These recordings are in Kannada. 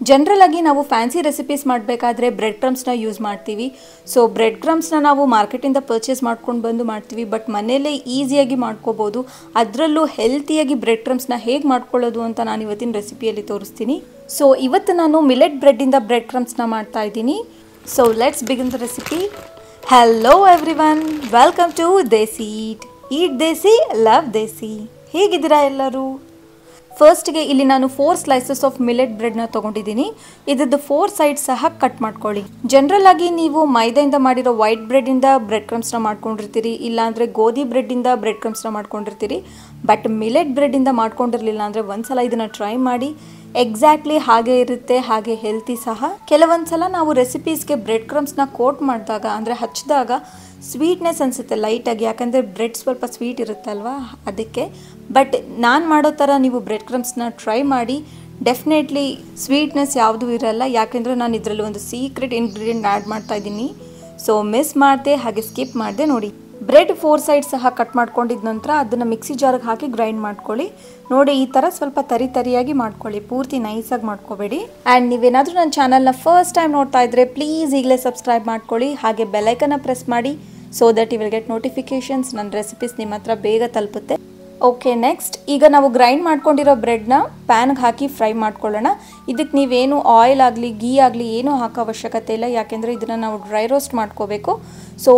ಜನರಲ್ ಆಗಿ ನಾವು ಫ್ಯಾನ್ಸಿ ರೆಸಿಪೀಸ್ ಮಾಡಬೇಕಾದ್ರೆ ಬ್ರೆಡ್ ಕ್ರಮ್ಸ್ನ ಯೂಸ್ ಮಾಡ್ತೀವಿ. ಸೊ ಬ್ರೆಡ್ ಕ್ರಮ್ಸ್ನ ನಾವು ಮಾರ್ಕೆಟಿಂದ ಪರ್ಚೇಸ್ ಮಾಡ್ಕೊಂಡು ಬಂದು ಮಾಡ್ತೀವಿ, ಬಟ್ ಮನೆಯಲ್ಲೇ ಈಸಿಯಾಗಿ ಮಾಡ್ಕೋಬೋದು. ಅದರಲ್ಲೂ ಹೆಲ್ತಿಯಾಗಿ ಬ್ರೆಡ್ ಕ್ರಮ್ಸ್ನ ಹೇಗೆ ಮಾಡ್ಕೊಳ್ಳೋದು ಅಂತ ನಾನು ಇವತ್ತಿನ ರೆಸಿಪಿಯಲ್ಲಿ ತೋರಿಸ್ತೀನಿ. ಸೊ ಇವತ್ತು ನಾನು ಮಿಲೆಟ್ ಬ್ರೆಡ್ಡಿಂದ ಬ್ರೆಡ್ ಕ್ರಮ್ಸ್ನ ಮಾಡ್ತಾ ಇದ್ದೀನಿ. So let's begin the recipe. Hello everyone, welcome to desi eat desi love desi. ಹೇಗಿದ್ದೀರಾ ಎಲ್ಲರೂ? ಫಸ್ಟ್ಗೆ ಇಲ್ಲಿ ನಾನು 4 ಸ್ಲೈಸಸ್ ಆಫ್ ಮಿಲೆಟ್ ಬ್ರೆಡ್ನ ತೊಗೊಂಡಿದ್ದೀನಿ. ಇದ್ರದ್ದು 4 ಸೈಡ್ ಸಹ ಕಟ್ ಮಾಡ್ಕೊಳ್ಳಿ. ಜನರಲ್ ಆಗಿ ನೀವು ಮೈದಾಯಿಂದ ಮಾಡಿರೋ ವೈಟ್ ಬ್ರೆಡ್ಡಿಂದ ಬ್ರೆಡ್ ಕ್ರಮ್ಸ್ನ ಮಾಡ್ಕೊಂಡಿರ್ತೀರಿ, ಇಲ್ಲಾಂದರೆ ಗೋಧಿ ಬ್ರೆಡ್ಡಿಂದ ಬ್ರೆಡ್ ಕ್ರಮ್ಸ್ನ ಮಾಡ್ಕೊಂಡಿರ್ತೀರಿ. ಬಟ್ ಮಿಲೆಟ್ ಬ್ರೆಡ್ಡಿಂದ ಮಾಡ್ಕೊಂಡಿರಲಿಲ್ಲ ಅಂದರೆ ಒಂದ್ಸಲ ಇದನ್ನು ಟ್ರೈ ಮಾಡಿ. ಎಕ್ಸಾಕ್ಟ್ಲಿ ಹಾಗೆ ಇರುತ್ತೆ, ಹಾಗೆ ಹೆಲ್ತಿ ಸಹ. ಕೆಲವೊಂದು ಸಲ ನಾವು ರೆಸಿಪೀಸ್ಗೆ ಬ್ರೆಡ್ ಕ್ರಮ್ಸ್ನ ಕೋಟ್ ಮಾಡಿದಾಗ ಅಂದರೆ ಹಚ್ಚಿದಾಗ ಸ್ವೀಟ್ನೆಸ್ ಅನಿಸುತ್ತೆ ಲೈಟಾಗಿ, ಯಾಕಂದರೆ ಬ್ರೆಡ್ ಸ್ವಲ್ಪ ಸ್ವೀಟ್ ಇರುತ್ತಲ್ವಾ ಅದಕ್ಕೆ. ಬಟ್ ನಾನು ಮಾಡೋ ಥರ ನೀವು ಬ್ರೆಡ್ ಕ್ರಮ್ಸ್ನ ಟ್ರೈ ಮಾಡಿ, ಡೆಫಿನೆಟ್ಲಿ ಸ್ವೀಟ್ನೆಸ್ ಯಾವುದೂ ಇರಲ್ಲ. ಯಾಕೆಂದರೆ ನಾನು ಇದರಲ್ಲಿ ಒಂದು ಸೀಕ್ರೆಟ್ ಇಂಗ್ರೀಡಿಯೆಂಟ್ ಆ್ಯಡ್ ಮಾಡ್ತಾ ಇದ್ದೀನಿ. ಸೊ ಮಿಸ್ ಮಾಡಿದೆ, ಹಾಗೆ ಸ್ಕಿಪ್ ಮಾಡಿದೆ ನೋಡಿ. ಬ್ರೆಡ್ 4 ಸೈಡ್ ಸಹ ಕಟ್ ಮಾಡ್ಕೊಂಡಿದ ನಂತರ ಅದನ್ನು ಮಿಕ್ಸಿ ಜಾರ್ಗೆ ಹಾಕಿ ಗ್ರೈಂಡ್ ಮಾಡ್ಕೊಳ್ಳಿ. ನೋಡಿ ಈ ಥರ ಸ್ವಲ್ಪ ತರಿಯಾಗಿ ಮಾಡ್ಕೊಳ್ಳಿ, ಪೂರ್ತಿ ನೈಸಾಗಿ ಮಾಡ್ಕೋಬೇಡಿ. ಆ್ಯಂಡ್ ನೀವೇನಾದರೂ ನನ್ನ ಚಾನಲ್ನ ಫಸ್ಟ್ ಟೈಮ್ ನೋಡ್ತಾ ಇದ್ದರೆ ಪ್ಲೀಸ್ ಈಗಲೇ ಸಬ್ಸ್ಕ್ರೈಬ್ ಮಾಡ್ಕೊಳ್ಳಿ, ಹಾಗೆ ಬೆಲ್ಲೈಕನ್ನ ಪ್ರೆಸ್ ಮಾಡಿ. So that you will get notifications. ನನ್ನ ರೆಸಿಪೀಸ್ ನಿಮ್ಮ ಹತ್ರ ಬೇಗ ತಲುಪುತ್ತೆ. ಓಕೆ, ನೆಕ್ಸ್ಟ್ ಈಗ ನಾವು ಗ್ರೈಂಡ್ ಮಾಡ್ಕೊಂಡಿರೋ ಬ್ರೆಡ್ನ ಪ್ಯಾನ್ಗೆ ಹಾಕಿ ಫ್ರೈ ಮಾಡ್ಕೊಳ್ಳೋಣ. ಇದಕ್ಕೆ ನೀವೇನು ಆಯಿಲ್ ಆಗಲಿ ಗೀ ಆಗಲಿ ಏನೂ ಹಾಕೋ ಅವಶ್ಯಕತೆ ಇಲ್ಲ, ಯಾಕೆಂದರೆ ಇದನ್ನು ನಾವು ಡ್ರೈ ರೋಸ್ಟ್ ಮಾಡ್ಕೋಬೇಕು. So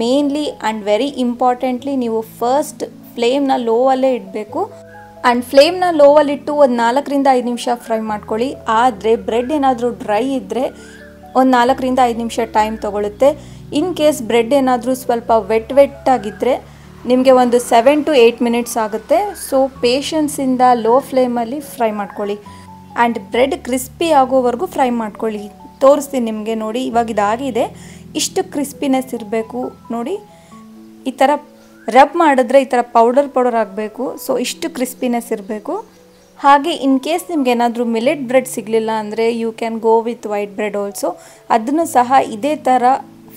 mainly and very importantly ನೀವು ಫಸ್ಟ್ ಫ್ಲೇಮ್ನ ಲೋವಲ್ಲೇ ಇಡಬೇಕು. ಆ್ಯಂಡ್ ಫ್ಲೇಮ್ನ ಲೋವಲ್ಲಿಟ್ಟು ಒಂದು 4ರಿಂದ 5 ನಿಮಿಷ ಫ್ರೈ ಮಾಡ್ಕೊಳ್ಳಿ. ಆದರೆ ಬ್ರೆಡ್ ಏನಾದರೂ ಡ್ರೈ ಇದ್ದರೆ ಒಂದು 4ರಿಂದ 5 ನಿಮಿಷ ಟೈಮ್ ತೊಗೊಳುತ್ತೆ. ಇನ್ ಕೇಸ್ ಬ್ರೆಡ್ ಏನಾದರೂ ಸ್ವಲ್ಪ ವೆಟ್ ಆಗಿದ್ದರೆ ನಿಮಗೆ ಒಂದು 7 to 8 ಮಿನಿಟ್ಸ್ ಆಗುತ್ತೆ. ಸೊ ಪೇಷನ್ಸಿಂದ ಲೋ ಫ್ಲೇಮಲ್ಲಿ ಫ್ರೈ ಮಾಡ್ಕೊಳ್ಳಿ. ಆ್ಯಂಡ್ ಬ್ರೆಡ್ ಕ್ರಿಸ್ಪಿ ಆಗೋವರೆಗೂ ಫ್ರೈ ಮಾಡ್ಕೊಳ್ಳಿ. ತೋರಿಸ್ತೀನಿ ನಿಮಗೆ. ನೋಡಿ ಇವಾಗ ಇದಾಗಿದೆ, ಇಷ್ಟು ಕ್ರಿಸ್ಪಿನೆಸ್ ಇರಬೇಕು. ನೋಡಿ ಈ ಥರ ರಬ್ ಮಾಡಿದ್ರೆ ಈ ಥರ ಪೌಡರ್ ಆಗಬೇಕು. ಸೊ ಇಷ್ಟು ಕ್ರಿಸ್ಪಿನೆಸ್ ಇರಬೇಕು. ಹಾಗೆ ಇನ್ ಕೇಸ್ ನಿಮ್ಗೆ ಏನಾದರೂ ಮಿಲೆಟ್ ಬ್ರೆಡ್ ಸಿಗಲಿಲ್ಲ ಅಂದರೆ you can go with white bread also. ಅದನ್ನು ಸಹ ಇದೇ ಥರ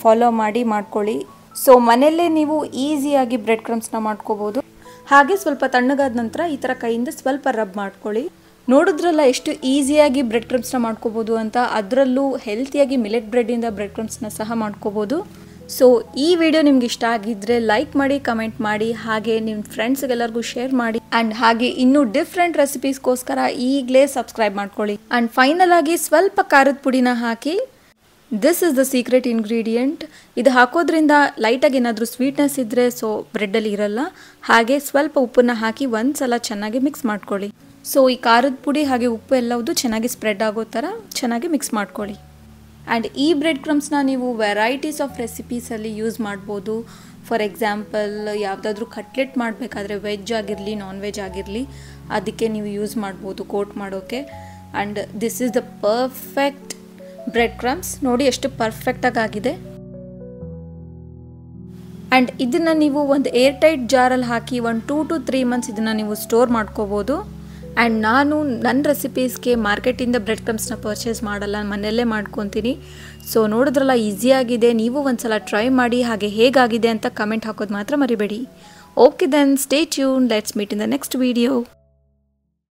ಫಾಲೋ ಮಾಡಿ ಮಾಡ್ಕೊಳ್ಳಿ. ಸೊ ಮನೆಯಲ್ಲೇ ನೀವು ಈಸಿಯಾಗಿ ಬ್ರೆಡ್ ಕ್ರಮ್ಸ್ನ ಮಾಡ್ಕೋಬೋದು. ಹಾಗೆ ಸ್ವಲ್ಪ ತಣ್ಣಗಾದ ನಂತರ ಈ ಥರ ಕೈಯಿಂದ ಸ್ವಲ್ಪ ರಬ್ ಮಾಡ್ಕೊಳ್ಳಿ. ನೋಡಿದ್ರಲ್ಲ ಎಷ್ಟು ಈಸಿಯಾಗಿ ಬ್ರೆಡ್ ಕ್ರಮ್ಸ್ನ ಮಾಡ್ಕೋಬೋದು ಅಂತ. ಅದರಲ್ಲೂ ಹೆಲ್ತಿಯಾಗಿ ಮಿಲೆಟ್ ಬ್ರೆಡ್ಡಿಂದ ಬ್ರೆಡ್ ಕ್ರಮ್ಸ್ನ ಸಹ ಮಾಡ್ಕೋಬೋದು. ಸೊ ಈ ವಿಡಿಯೋ ನಿಮ್ಗೆ ಇಷ್ಟ ಆಗಿದ್ದರೆ ಲೈಕ್ ಮಾಡಿ, ಕಮೆಂಟ್ ಮಾಡಿ, ಹಾಗೆ ನಿಮ್ಮ ಫ್ರೆಂಡ್ಸ್ಗೆಲ್ಲರಿಗೂ ಶೇರ್ ಮಾಡಿ. ಆ್ಯಂಡ್ ಹಾಗೆ ಇನ್ನೂ ಡಿಫ್ರೆಂಟ್ ರೆಸಿಪೀಸ್ಗೋಸ್ಕರ ಈಗಲೇ ಸಬ್ಸ್ಕ್ರೈಬ್ ಮಾಡ್ಕೊಳ್ಳಿ. ಆ್ಯಂಡ್ ಫೈನಲ್ ಆಗಿ ಸ್ವಲ್ಪ ಖಾರದ ಪುಡಿನ ಹಾಕಿ. This is the secret ingredient. ಇದು ಹಾಕೋದ್ರಿಂದ ಲೈಟಾಗಿ ಏನಾದರೂ ಸ್ವೀಟ್ನೆಸ್ ಇದ್ದರೆ ಸೊ ಬ್ರೆಡ್ಡಲ್ಲಿ ಇರಲ್ಲ. ಹಾಗೆ ಸ್ವಲ್ಪ ಉಪ್ಪನ್ನು ಹಾಕಿ ಒಂದು ಸಲ ಚೆನ್ನಾಗಿ ಮಿಕ್ಸ್ ಮಾಡ್ಕೊಳ್ಳಿ. ಸೊ ಈ ಖಾರದ ಪುಡಿ ಹಾಗೆ ಉಪ್ಪು ಎಲ್ಲವುದು ಚೆನ್ನಾಗಿ ಸ್ಪ್ರೆಡ್ ಆಗೋ ಥರ ಚೆನ್ನಾಗಿ ಮಿಕ್ಸ್ ಮಾಡ್ಕೊಳ್ಳಿ. ಆ್ಯಂಡ್ ಈ ಬ್ರೆಡ್ ಕ್ರಮ್ಸ್ನ ನೀವು ವೆರೈಟೀಸ್ ಆಫ್ ರೆಸಿಪೀಸಲ್ಲಿ ಯೂಸ್ ಮಾಡ್ಬೋದು. ಫಾರ್ ಎಕ್ಸಾಂಪಲ್ ಯಾವುದಾದ್ರೂ ಕಟ್ಲೆಟ್ ಮಾಡಬೇಕಾದ್ರೆ ವೆಜ್ ಆಗಿರಲಿ ನಾನ್ ವೆಜ್ ಆಗಿರಲಿ ಅದಕ್ಕೆ ನೀವು ಯೂಸ್ ಮಾಡ್ಬೋದು ಕೋಟ್ ಮಾಡೋಕ್ಕೆ. And this is the perfect bread crumbs. ನೋಡಿ ಎಷ್ಟು ಪರ್ಫೆಕ್ಟಾಗಿ ಆಗಿದೆ. ಆ್ಯಂಡ್ ಇದನ್ನು ನೀವು ಒಂದು ಏರ್ ಟೈಟ್ ಜಾರಲ್ಲಿ ಹಾಕಿ 1 2 to 3 ಮಂತ್ಸ್ ಇದನ್ನು ನೀವು ಸ್ಟೋರ್ ಮಾಡ್ಕೋಬೋದು. ಆ್ಯಂಡ್ ನಾನು ನನ್ನ ರೆಸಿಪೀಸ್ಗೆ ಮಾರ್ಕೆಟಿಂದ ಬ್ರೆಡ್ ಕ್ರಮ್ಸ್ನ ಪರ್ಚೇಸ್ ಮಾಡಲ್ಲ, ಮನೆಯಲ್ಲೇ ಮಾಡ್ಕೊತೀನಿ. ಸೊ ನೋಡಿದ್ರಲ್ಲ ಈಸಿಯಾಗಿದೆ. ನೀವು ಒಂದು ಸಲ ಟ್ರೈ ಮಾಡಿ, ಹಾಗೆ ಹೇಗಾಗಿದೆ ಅಂತ ಕಮೆಂಟ್ ಹಾಕೋದು ಮಾತ್ರ ಮರಿಬೇಡಿ. Okay then, stay tune. Let's meet in the next video.